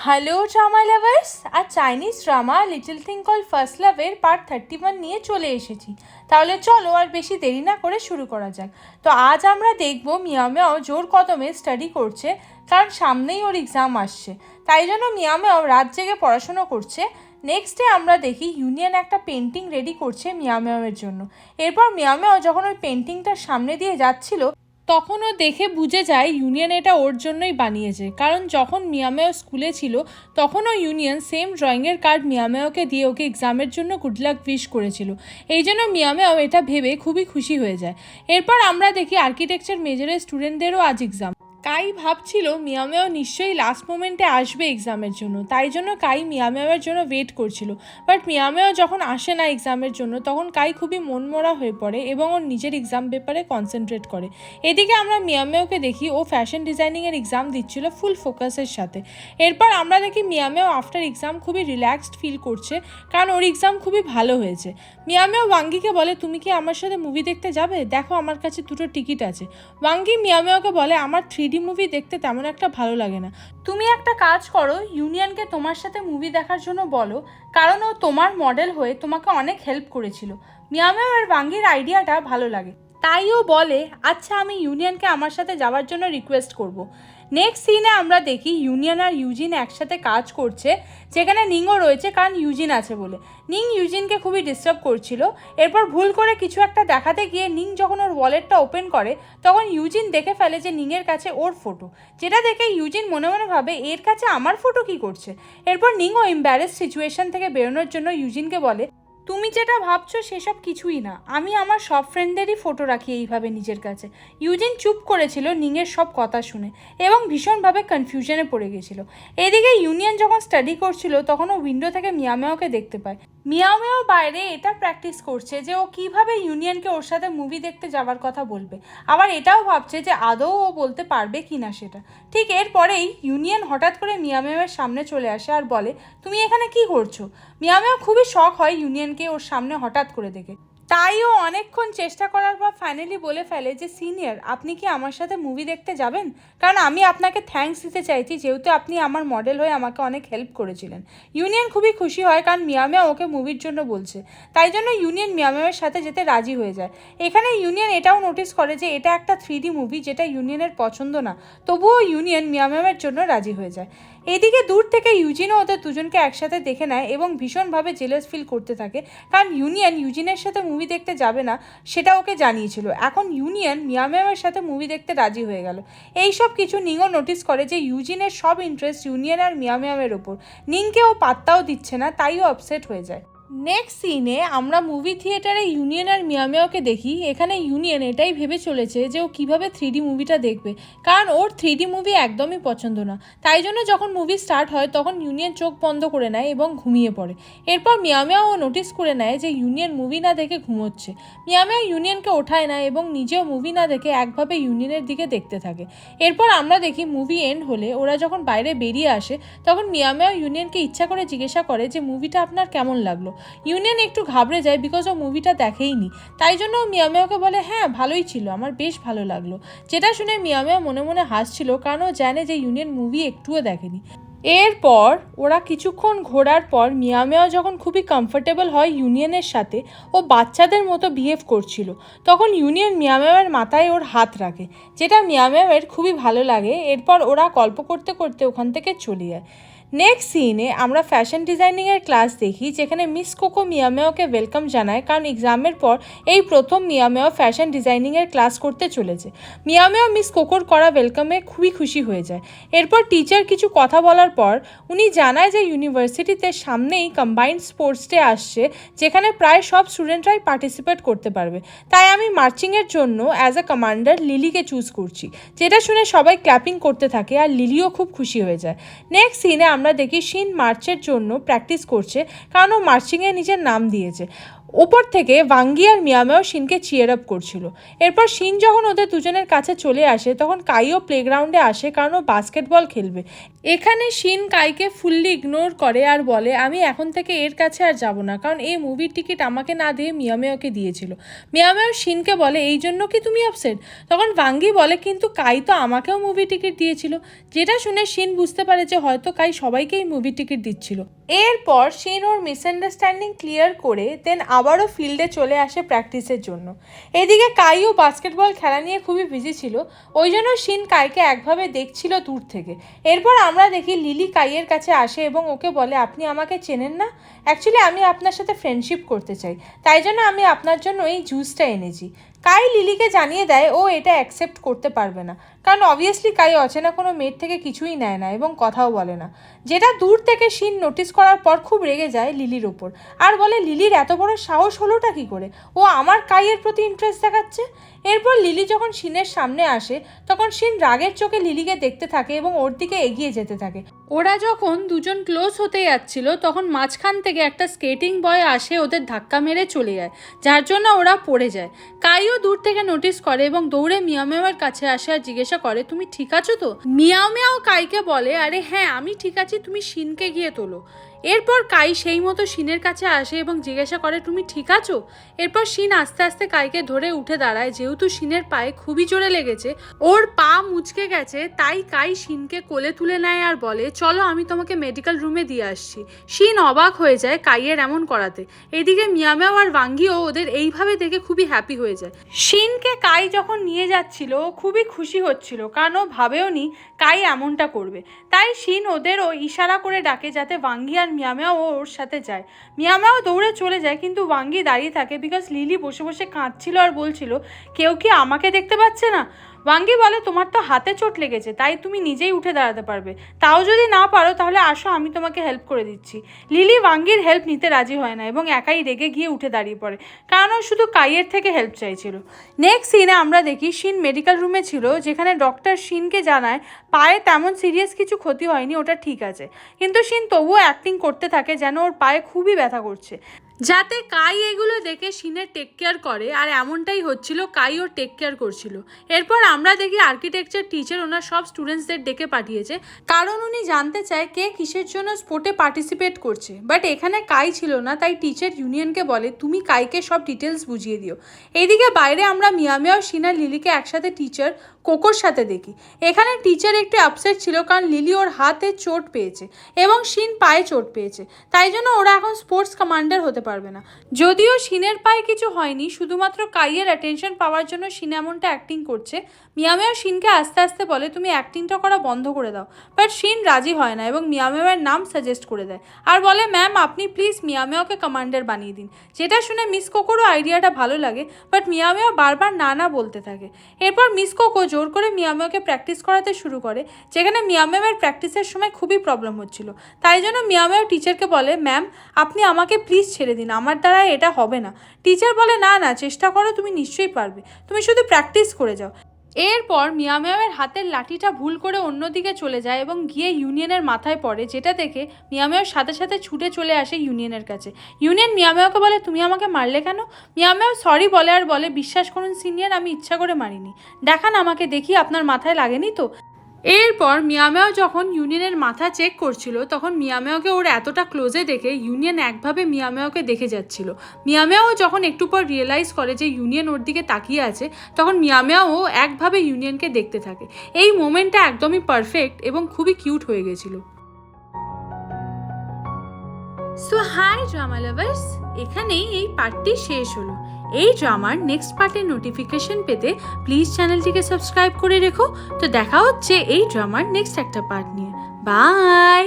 Hello drama lovers, আর Chinese drama little thing called first লাভের part 31 নিয়ে চলে এসেছি। তাহলে চলো আর বেশি দেরি না করে শুরু করা যাক। তো আজ আমরা দেখব মিয়াও মিয়াও জোর কদমে স্টাডি করছে, কারণ সামনেই ওর এক্সাম আসছে। তাই জন্য মিয়াও মিয়াও রাত জেগে পড়াশুনো করছে। নেক্সট ডে আমরা দেখি ইউনিয়ন একটা পেন্টিং রেডি করছে মিয়াও মিয়াওয়ের জন্য। এরপর মিয়াও মিয়াও যখন ওই পেন্টিংটার সামনে দিয়ে যাচ্ছিল, তখন ও দেখে বুঝে যায় ইউনিয়ন এটা ওর জন্যই বানিয়েছে, কারণ যখন মিয়ামেও স্কুলে ছিল তখনও ইউনিয়ন সেম ড্রয়িংয়ের কার্ড মিয়ামেওকে দিয়ে ওকে এক্সামের জন্য গুড লাক উইশ করেছিল। এই জন্য মিয়ামেও এটা ভেবে খুবই খুশি হয়ে যায়। এরপর আমরা দেখি আর্কিটেকচার মেজরের স্টুডেন্টদেরও আজ এক্সাম। কাই ভাবছিল মিয়ামেও নিশ্চয়ই লাস্ট মোমেন্টে আসবে এক্সামের জন্য, তাই জন্য কাই মিয়ামেওয়ের জন্য ওয়েট করছিল। বাট মিয়ামেও যখন আসে না এক্সামের জন্য, তখন কাই খুবই মনমরা হয়ে পড়ে এবং ওর নিজের এক্সাম পেপারে কনসেন্ট্রেট করে। এদিকে আমরা মিয়ামেওকে দেখি ও ফ্যাশন ডিজাইনিংয়ের এক্সাম দিচ্ছিল ফুল ফোকাসের সাথে। এরপর আমরা দেখি মিয়ামেও আফটার এক্সাম খুবই রিল্যাক্সড ফিল করছে, কারণ ওর এক্সাম খুবই ভালো হয়েছে। মিয়ামেও ওয়াঙ্গিকে বলে, তুমি কি আমার সাথে মুভি দেখতে যাবে? দেখো আমার কাছে 2টো টিকিট আছে। ওয়াঙ্গি মিয়ামেওকে বলে, আমার 3D মুভি দেখতে তেমন একটা ভালো লাগে না, তুমি একটা কাজ করো, ইউনিয়নকে তোমার সাথে মুভি দেখার জন্য বলো, কারণ ও তোমার মডেল হয়ে তোমাকে অনেক হেল্প করেছিল। মিয়ামেও আর ওয়াঙ্গির আইডিয়াটা ভালো লাগে, তাই ও বলে, আচ্ছা আমি ইউনিয়নকে আমার সাথে যাওয়ার জন্য রিকোয়েস্ট করব। নেক্সট সিনে আমরা দেখি ইউনিয়ন আর ইউজিন একসাথে কাজ করছে, যেখানে নিংও রয়েছে, কারণ ইউজিন আছে বলে। নিং ইউজিনকে খুবই ডিস্টার্ব করছিল। এরপর ভুল করে কিছু একটা দেখাতে গিয়ে নিং যখন ওর ওয়ালেটটা ওপেন করে, তখন ইউজিন দেখে ফেলে যে নিংয়ের কাছে ওর ফটো, যেটা দেখে ইউজিন মনে মনে ভাবে এর কাছে আমার ফটো কি করছে। এরপর নিংও এম্বারেস সিচুয়েশন থেকে বেরোনোর জন্য ইউজিনকে বলে, তুমি যেটা ভাবছো সেসব কিছুই না, আমি আমার সব ফ্রেন্ডদেরই ফটো রাখি এইভাবে নিজের কাছে। ইউজিন চুপ করেছিল নিংয়ের সব কথা শুনে এবং ভীষণভাবে কনফিউশনে পড়ে গেছিল। এদিকে ইউনিয়ন যখন স্টাডি করছিল, তখন ও উইন্ডো থেকে মিয়ামেওকে দেখতে পায়। মিয়ামেও বাইরে এটা প্র্যাকটিস করছে যে ও কিভাবে ইউনিয়নকে ওর সাথে মুভি দেখতে যাওয়ার কথা বলবে, আবার এটাও ভাবছে যে আদৌ ও বলতে পারবে কি না সেটা। ঠিক এরপরেই ইউনিয়ন হঠাৎ করে মিয়ামেওয়ের সামনে চলে আসে আর বলে, তুমি এখানে কি করছো? মিয়ামেও খুবই শক হয় ইউনিয়নকে ওর সামনে হঠাৎ করে দেখে। তাই ও অনেকক্ষণ চেষ্টা করার পর ফাইনালি বলে ফেলে যে, সিনিয়র, আপনি কি আমার সাথে মুভি দেখতে যাবেন? কারণ আমি আপনাকে থ্যাঙ্কস দিতে চাইছি, যেহেতু আপনি আমার মডেল হয়ে আমাকে অনেক হেল্প করেছিলেন। ইউনিয়ন খুবই খুশি হয়, কারণ মিয়ামেও ওকে মুভির জন্য বলছে। তাই জন্য ইউনিয়ন মিয়ামেওয়ের সাথে যেতে রাজি হয়ে যায়। এখানে ইউনিয়ন এটাও নোটিস করে যে এটা একটা 3D মুভি, যেটা ইউনিয়নের পছন্দ না, তবুও ইউনিয়ন মিয়ামেওয়ের জন্য রাজি হয়ে যায়। এদিকে দূর থেকে ইউজিনও ওদের দুজনকে একসাথে দেখে নেয় এবং ভীষণভাবে জেলাস ফিল করতে থাকে, কারণ ইউনিয়ন ইউজিনের সাথে মুভি দেখতে যাবে না সেটা ওকে জানিয়েছিল। এখন ইউনিয়ন মিয়ামেওয়ের সাথে মুভি দেখতে রাজি হয়ে গেল। এই সব কিছু নিংও নোটিস করে যে ইউজিনের সব ইন্টারেস্ট ইউনিয়ন আর মিয়ামেওয়ের ওপর। নিংকে ও পাত্তাও দিচ্ছে না, তাই ও আপসেট হয়ে যায়। নেক্সট সিনে আমরা মুভি থিয়েটারে ইউনিয়ন আর মিয়ামেওকে দেখি। এখানে ইউনিয়ন এটাই ভেবে চলেছে যে ও কীভাবে 3D মুভিটা দেখবে, কারণ ওর 3D মুভি একদমই পছন্দ না। তাই জন্য যখন মুভি স্টার্ট হয়, তখন ইউনিয়ন চোখ বন্ধ করে নেয় এবং ঘুমিয়ে পড়ে। এরপর মিয়ামেও ও নোটিস করে নেয় যে ইউনিয়ন মুভি না দেখে ঘুমোচ্ছে। মিয়ামেও ইউনিয়নকে ওঠায় না এবং নিজেও মুভি না দেখে একভাবে ইউনিয়নের দিকে দেখতে থাকে। এরপর আমরা দেখি মুভি এন্ড হলে ওরা যখন বাইরে বেরিয়ে আসে, তখন মিয়ামেও ইউনিয়নকে ইচ্ছা করে জিজ্ঞাসা করে যে মুভিটা আপনার কেমন লাগলো। ইউনিয়ন একটু ঘাবড়ে যায়, বিকজ ও মুভিটা দেখেইনি। তাই জন্য ও মিয়ামেওকে বলে, হ্যাঁ ভালোই ছিল, আমার বেশ ভালো লাগলো। যেটা শুনে মিয়ামেও মনে মনে হাসছিল, কারণ ও জানে যে ইউনিয়ন মুভি একটুও দেখেনি। এরপর ওরা কিছুক্ষণ ঘোরার পর মিয়ামেও যখন খুবই কমফোর্টেবল হয় ইউনিয়নের সাথে, ও বাচ্চাদের মতো বিহেভ করছিল, তখন ইউনিয়ন মিয়ামেওয়ের মাথায় ওর হাত রাখে, যেটা মিয়ামেওয়ের খুবই ভালো লাগে। এরপর ওরা গল্প করতে করতে ওখান থেকে চলে যায়। নেক্সট সিনে আমরা ফ্যাশন ডিজাইনিংয়ের ক্লাস দেখি, যেখানে মিস কোকো মিয়ামেওকে ওয়েলকাম জানায়, কারণ এক্সামের পর এই প্রথম মিয়ামেও ফ্যাশন ডিজাইনিংয়ের ক্লাস করতে চলেছে। মিয়ামেও মিস কোকোর করা ওয়েলকামে খুবই খুশি হয়ে যায়। এরপর টিচার কিছু কথা বলার পর উনি জানায় যে ইউনিভার্সিটিতে সামনেই কম্বাইন্ড স্পোর্টস ডে আসছে, যেখানে প্রায় সব স্টুডেন্টরাই পার্টিসিপেট করতে পারবে। তাই আমি মার্চিংয়ের জন্য অ্যাজ এ কমান্ডার লিলিকে চুজ করছি। যেটা শুনে সবাই ক্ল্যাপিং করতে থাকে আর লিলিও খুব খুশি হয়ে যায়। নেক্সট সিনে আমরা দেখি শিন মার্চের জন্য প্র্যাকটিস করছে, কারণ ও মার্চিংয়ে নিজের নাম দিয়েছে। ওপর থেকে ভাঙ্গি আর মিয়ামেও শিনকে চিয়ার আপ করছিল। এরপর শিন যখন ওদের দুজনের কাছে চলে আসে তখন কাইও প্লেগ্রাউন্ডে আসে কারণ ও বাস্কেটবল খেলবে। এখানে শিন কাইকে ফুললি ইগনোর করে আর বলে আমি এখন থেকে এর কাছে আর যাব না, কারণ এই মুভির টিকিট আমাকে না দিয়ে মিয়ামেওকে দিয়েছিল। মিয়ামেও শিনকে বলে এই জন্য কি তুমি আপসেট? তখন ভাঙ্গি বলে কিন্তু কাই তো আমাকেও মুভি টিকিট দিয়েছিল, যেটা শুনে শিন বুঝতে পারে যে হয়তো কাই সবাইকেই মুভি টিকিট দিচ্ছিল। এরপর শিন ওর মিসআন্ডারস্ট্যান্ডিং ক্লিয়ার করে দেন আবারও ফিল্ডে চলে আসে প্র্যাকটিসের জন্য। এদিকে কাইও বাস্কেটবল খেলা নিয়ে খুবই বিজি ছিল, ওই জন্য শিন কাইকে একভাবে দেখছিল দূর থেকে। এরপর আমরা দেখি লিলি কাইয়ের কাছে আসে এবং ওকে বলে আপনি আমাকে চেনেন না, অ্যাকচুয়ালি আমি আপনার সাথে ফ্রেন্ডশিপ করতে চাই, তাই জন্য আমি আপনার জন্য এই জুসটা এনেছি। কাই লিলিকে জানিয়ে দেয় ও এটা অ্যাকসেপ্ট করতে পারবে না, কারণ অবভিয়াসলি কাই অচেনা কোনো মেয়ের থেকে কিছুই নেয় না এবং কথাও বলে না, যেটা দূর থেকে শিন নোটিস করার পর খুব রেগে যায় লিলির ওপর আর বলে লিলির এত বড় সাহস হলোটা কী করে, ও আমার কাইয়ের প্রতি ইন্টারেস্ট দেখাচ্ছে। এরপর লিলি যখন শিনের সামনে আসে তখন শিন রাগের চোখে লিলিকে দেখতে থাকে এবং ওর দিকে এগিয়ে যেতে থাকে। ওরা যখন দুজন ক্লোজ হতে যাচ্ছিল তখন মাঝখান থেকে একটা স্কেটিং বয় আসে ওদের ধাক্কা মেরে চলে যায়, যার জন্য ওরা পড়ে যায়। কাইও দূর থেকে নোটিস করে এবং দৌড়ে মিয়ামেওয়ের কাছে আসে আর জিজ্ঞাসা করে তুমি ঠিক আছো তো? মিয়ামেও কাইকে বলে আরে হ্যাঁ আমি ঠিক আছি, তুমি শিনকে গিয়ে তোলো। এরপর কাই সেই মতো শিনের কাছে আসে এবং জিজ্ঞাসা করে তুমি ঠিক আছো? এরপর শিন আস্তে আস্তে কাইকে ধরে উঠে দাঁড়ায়, যেহেতু শিনের পায়ে খুবই জোরে লেগেছে, ওর পা মুচকে গেছে, তাই কাই শিনকে কোলে তুলে নেয় আর বলে চলো আমি তোমাকে মেডিকেল রুমে দিয়ে আসছি। শিন অবাক হয়ে যায় কাইয়ের এমন করাতে। এদিকে মিয়ামেও আর ভাঙ্গিও ওদের এইভাবে দেখে খুবই হ্যাপি হয়ে যায়। শিনকে কাই যখন নিয়ে যাচ্ছিল ও খুবই খুশি হচ্ছিল, কারণ ও ভাবেওনি কাই এমনটা করবে। তাই শিন ওদের ও ইশারা করে ডাকে যাতে ভাঙ্গি আর মিয়ামেও ওর সাথে যায়। মিয়ামেও দৌড়ে চলে যায়, কিন্তু ভাঙ্গি দাঁড়িয়ে থাকে বিকজ লিলি বসে বসে কাঁদছিল আর বলছিল কেউ কি আমাকে দেখতে পাচ্ছে না। ভাঙ্গি বলে তোমার তো হাতে চোট লেগেছে, তাই তুমি নিজেই উঠে দাঁড়াতে পারবে, তাও যদি না পারো তাহলে আসো আমি তোমাকে হেল্প করে দিচ্ছি। লিলি ভাঙ্গির হেল্প নিতে রাজি হয় না এবং একাই রেগে গিয়ে উঠে দাঁড়িয়ে পড়ে, কারণ ও শুধু কাইয়ের থেকে হেল্প চাইছিল। নেক্সট সিনে আমরা দেখি শিন মেডিকেল রুমে ছিল, যেখানে ডক্টর শিনকে জানায় পায়ে তেমন সিরিয়াস কিছু ক্ষতি হয়নি, ওটা ঠিক আছে, কিন্তু শিন তবুও অ্যাক্টিং করতে থাকে যেন ওর পায়ে খুবই ব্যথা করছে, যাতে কাই এগুলো দেখে শিনের টেক কেয়ার করে। আর এমনটাই হচ্ছিল, কাই ওর টেক কেয়ার করছিল। এরপর আমরা দেখি আর্কিটেকচার টিচার ওনার সব স্টুডেন্টসদের ডেকে পাঠিয়েছে, কারণ উনি জানতে চায় কে কিসের জন্য স্পোর্টে পার্টিসিপেট করছে। বাট এখানে কাই ছিল না, তাই টিচার ইউনিয়নকে বলে তুমি কাইকে সব ডিটেলস বুঝিয়ে দিও। এইদিকে বাইরে আমরা মিয়ামেও শিন আর লিলিকে একসাথে টিচার কোকোর সাথে দেখি। এখানে টিচার একটু আপসেট ছিল, কারণ লিলি ওর হাতে চোট পেয়েছে এবং শিন পায়ে চোট পেয়েছে, তাই জন্য ওরা এখন স্পোর্টস কমান্ডার হতে পারবে না। যদিও শিনের পায়ে কিছু হয়নি, শুধুমাত্র কাইয়ের অ্যাটেনশন পাওয়ার জন্য শিন এমনটা অ্যাক্টিং করছে। মিয়ামেও শিনকে আস্তে আস্তে বলে তুমি অ্যাক্টিংটা করা বন্ধ করে দাও, বাট শিন রাজি হয় না এবং মিয়ামেওয়ের নাম সাজেস্ট করে দেয় আর বলে ম্যাম আপনি প্লিজ মিয়ামেওকে কমান্ডার বানিয়ে দিন। যেটা শুনে মিস কোকোরও আইডিয়াটা ভালো লাগে, বাট মিয়ামেও বারবার না না বলতে থাকে। এরপর মিস কোকো জোর করে মিয়ামেওকে প্র্যাকটিস করাতে শুরু করে, যেখানে মিয়ামেওয়ের প্র্যাকটিসের সময় খুবই প্রবলেম হচ্ছিল। তাই জন্য মিয়ামেও টিচারকে বলে ম্যাম আপনি আমাকে প্লিজ ছেড়ে দিন, আমার দ্বারা এটা হবে না। টিচার বলে না না চেষ্টা করো, তুমি নিশ্চয়ই পারবে, তুমি শুধু প্র্যাকটিস করে যাও। এরপর মিয়ামেওয়ের হাতের লাঠিটা ভুল করে অন্যদিকে চলে যায় এবং গিয়ে ইউনিয়নের মাথায় পড়ে, যেটা দেখে মিয়ামেওর সাথে সাথে ছুটে চলে আসে ইউনিয়নের কাছে। ইউনিয়ন মিয়ামেওকে বলে তুমি আমাকে মারলে কেন? মিয়ামেও সরি বলে আর বলে বিশ্বাস করুন সিনিয়র, আমি ইচ্ছা করে মারিনি, দেখান আমাকে দেখি আপনার মাথায় লাগেনি তো। এরপর মিয়ামেও যখন ইউনিয়নের মাথা চেক করছিল তখন মিয়ামেওকে ওর এতটা ক্লোজে দেখে ইউনিয়ন একভাবে মিয়ামেওকে দেখে যাচ্ছিল। মিয়ামেও যখন একটু পর রিয়েলাইজ করে যে ইউনিয়ন ওর দিকে তাকিয়ে আছে, তখন মিয়ামেও একভাবে ইউনিয়নকে দেখতে থাকে। এই মোমেন্টটা একদমই পারফেক্ট এবং খুবই কিউট হয়ে গেছিল। সো হাই ড্রামা লাভার্স, এখানেই এই পার্টটি শেষ হলো। এই ড্রামার নেক্সট পার্টের নোটিফিকেশন পেতে প্লিজ চ্যানেলটিকে সাবস্ক্রাইব করে রেখো। তো দেখা হচ্ছে এই ড্রামার নেক্সট একটা পার্ট নিয়ে। বাই।